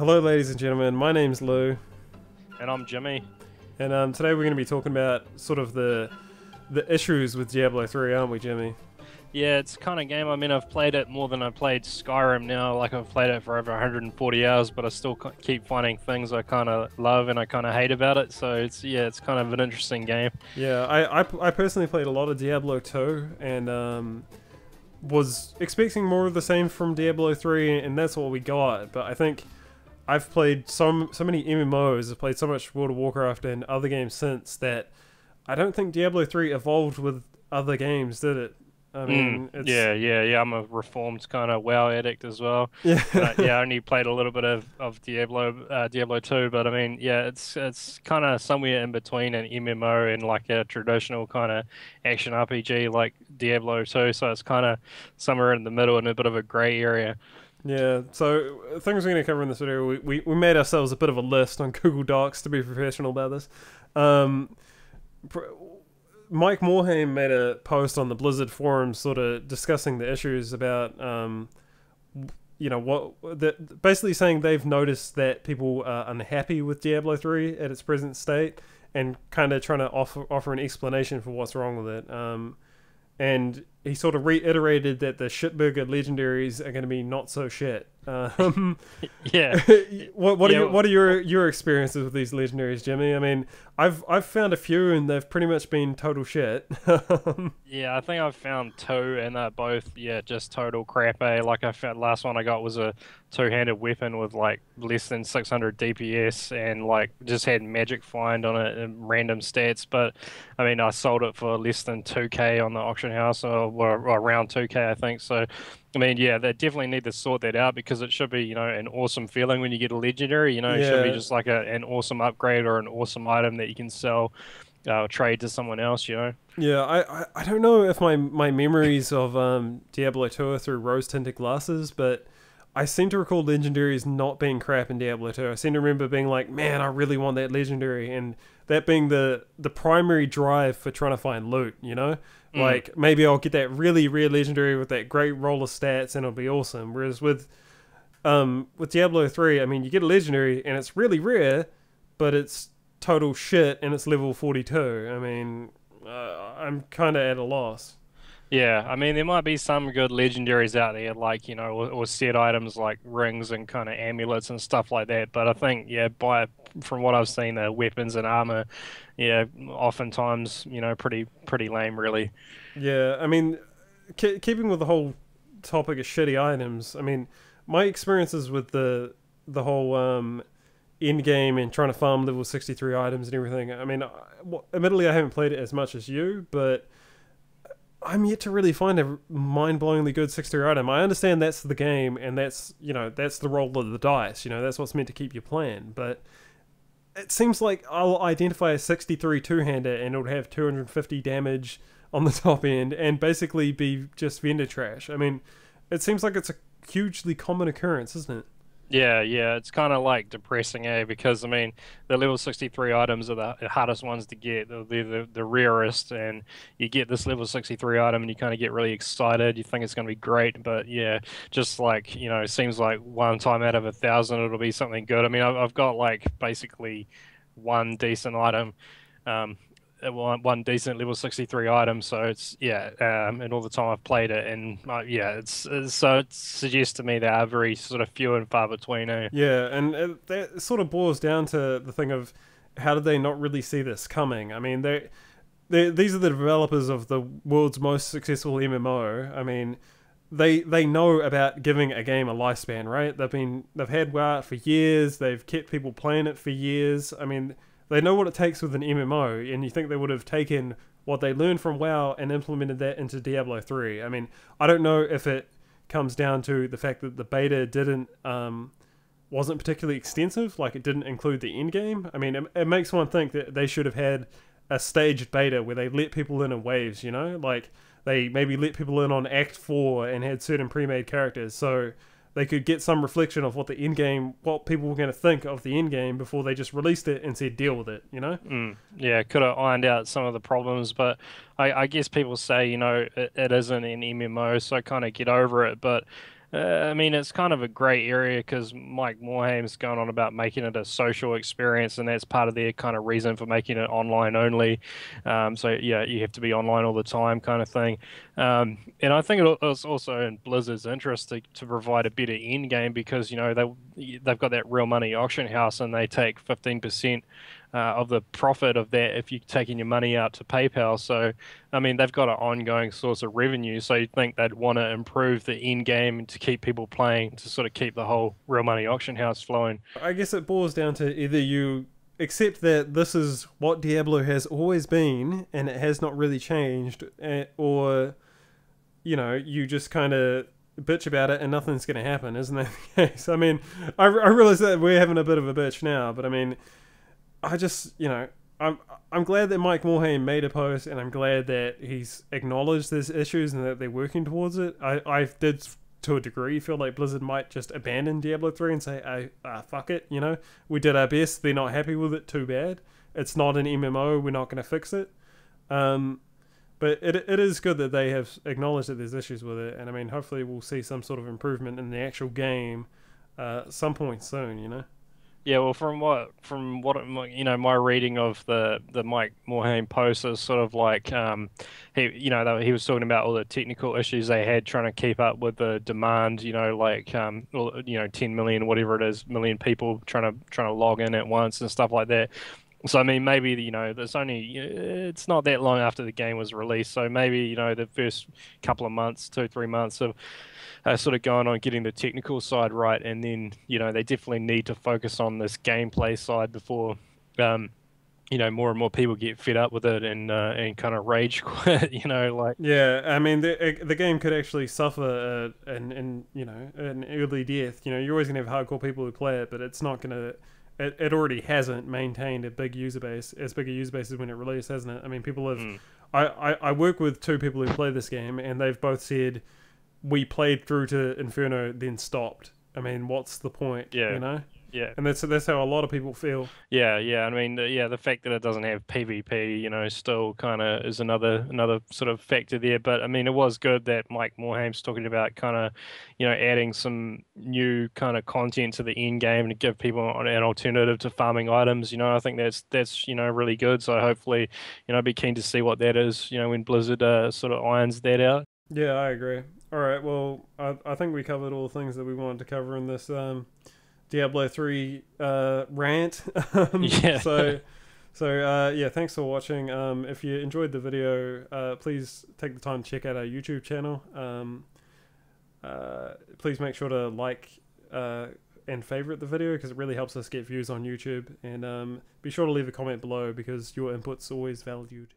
Hello, ladies and gentlemen. My name's Lou, And I'm Jimmy. and today we're going to be talking about sort of the issues with Diablo 3, aren't we, Jimmy? Yeah, it's kind of game. I mean, I've played it more than I played Skyrim now. Like, I've played it for over 140 hours, but I still keep finding things I kind of love and I kind of hate about it. So it's kind of an interesting game. Yeah, I personally played a lot of Diablo 2, and was expecting more of the same from Diablo 3, and that's what we got. But I think I've played so many MMOs, I've played so much World of Warcraft and other games since that I don't think Diablo 3 evolved with other games, did it? I mean, it's Yeah. I'm a reformed kind of WoW addict as well. yeah. And I only played a little bit of Diablo 2, but I mean, yeah, it's kind of somewhere in between an MMO and like a traditional kind of action RPG like Diablo 2. So it's kind of somewhere in the middle in a bit of a grey area. Yeah, so things we're going to cover in this video, we made ourselves a bit of a list on Google Docs to be professional about this. Um, Mike Morhaime made a post on the Blizzard forum sort of discussing the issues about, basically saying they've noticed that people are unhappy with Diablo 3 at its present state and kind of trying to offer an explanation for what's wrong with it. And he sort of reiterated that the shitburger legendaries are going to be not so shit. Yeah. What are your experiences with these legendaries, Jimmy? I mean, I've found a few and they've pretty much been total shit. Yeah, I think I've found two, and they're both, just total crap, eh? Like, I found last one I got was a two-handed weapon with like less than 600 DPS and like just had magic find on it and random stats. But I mean, I sold it for less than 2K on the auction house, or around 2K, I think. So, I mean, yeah, they definitely need to sort that out because it should be, an awesome feeling when you get a legendary. It should be Yeah. just like an awesome upgrade or an awesome item that you can sell, trade to someone else. Yeah, I don't know if my memories of Diablo 2 are through rose-tinted glasses, but I seem to recall legendaries not being crap in Diablo 2. I seem to remember being like, man, I really want that legendary, and that being the primary drive for trying to find loot. Like, maybe I'll get that really rare legendary with that great roll of stats and it'll be awesome. Whereas with Diablo 3, I mean, you get a legendary and it's really rare, but it's total shit and it's level 42. I mean, I'm kind of at a loss. Yeah, I mean, there might be some good legendaries out there, like, or set items like rings and kind of amulets and stuff like that. But I think, from what I've seen, the weapons and armor, oftentimes, pretty lame, really. Yeah, I mean, keeping with the whole topic of shitty items, I mean, my experiences with the whole end game and trying to farm level 63 items and everything. I mean, admittedly, I haven't played it as much as you, but I'm yet to really find a mind-blowingly good 63 item. I understand that's the game, and that's the roll of the dice. That's what's meant to keep you playing. But it seems like I'll identify a 63 two-hander, and it'll have 250 damage on the top end, and basically be just vendor trash. I mean, it seems like it's a hugely common occurrence, isn't it? Yeah, it's kind of like depressing, eh? Because I mean, the level 63 items are the hardest ones to get. They're the rarest, and you get this level 63 item, and you kind of get really excited. You think it's going to be great, but yeah, just like it seems like one time out of 1,000, it'll be something good. I mean, I've got like basically one decent item. One decent level 63 item, so it's and all the time I've played it, and so it suggests to me they are very sort of few and far between. Yeah, and that sort of boils down to the thing of how did they not really see this coming? I mean, these are the developers of the world's most successful MMO. I mean, they know about giving a game a lifespan, right? They've had WoW for years. They've kept people playing it for years. I mean, they know what it takes with an MMO, and you think they would have taken what they learned from WoW and implemented that into Diablo 3. I mean, I don't know if it comes down to the fact that the beta wasn't particularly extensive, like it didn't include the end game. I mean, it makes one think that they should have had a staged beta where they let people in waves, like they maybe let people in on Act 4 and had certain pre-made characters, so they could get some reflection of what people were going to think of the end game before they just released it and said deal with it. Yeah, could have ironed out some of the problems, but I guess people say, it isn't an MMO, so kind of get over it. But I mean, it's kind of a grey area because Mike Morhaime's going on about making it a social experience, and that's part of their kind of reason for making it online only. So yeah, you have to be online all the time, kind of thing. And I think it's also in Blizzard's interest to provide a better end game because they've got that real money auction house, and they take 15% of the profit of that if you're taking your money out to PayPal. So I mean, they've got an ongoing source of revenue, so you'd think they'd want to improve the end game to keep people playing, to sort of keep the whole real money auction house flowing. I guess it boils down to either you accept that this is what Diablo has always been and it has not really changed, or you just kind of bitch about it and nothing's going to happen, isn't that the case? I mean, I realize that we're having a bit of a bitch now, but I mean, I just, I'm glad that Mike Morhaime made a post, and I'm glad that he's acknowledged there's issues and that they're working towards it. I did, to a degree, feel like Blizzard might just abandon Diablo 3 and say, fuck it, we did our best, they're not happy with it, too bad. It's not an MMO, we're not going to fix it. But it is good that they have acknowledged that there's issues with it, and I mean, hopefully we'll see some sort of improvement in the actual game some point soon. Yeah, well, my reading of the Mike Morhaime post is sort of like he was talking about all the technical issues they had trying to keep up with the demand, 10 million, whatever it is, million people trying to log in at once and stuff like that. So I mean, maybe it's not that long after the game was released, so maybe the first couple of months, 2 3 months of sort of going on getting the technical side right, and then they definitely need to focus on this gameplay side before um, more and more people get fed up with it and kind of rage quit. Like Yeah, I mean the game could actually suffer an early death. You're always gonna have hardcore people who play it, but it's not gonna. It already hasn't maintained a big user base, as big a user base as when it released, hasn't it? I mean, people have. I work with two people who play this game, and they've both said we played through to Inferno, then stopped. I mean, what's the point? Yeah. Yeah. And that's how a lot of people feel. Yeah, yeah. I mean, the fact that it doesn't have PvP, still kind of is another sort of factor there. But I mean, it was good that Mike Morhaime's talking about kind of, adding some new kind of content to the end game to give people an alternative to farming items. I think that's really good. So hopefully, I'd be keen to see what that is. When Blizzard sort of irons that out. Yeah, I agree. All right, well, I think we covered all the things that we wanted to cover in this Diablo 3 rant. Yeah. Yeah, thanks for watching. If you enjoyed the video, please take the time to check out our YouTube channel. Please make sure to like and favorite the video because it really helps us get views on YouTube. And be sure to leave a comment below because your input's always valued.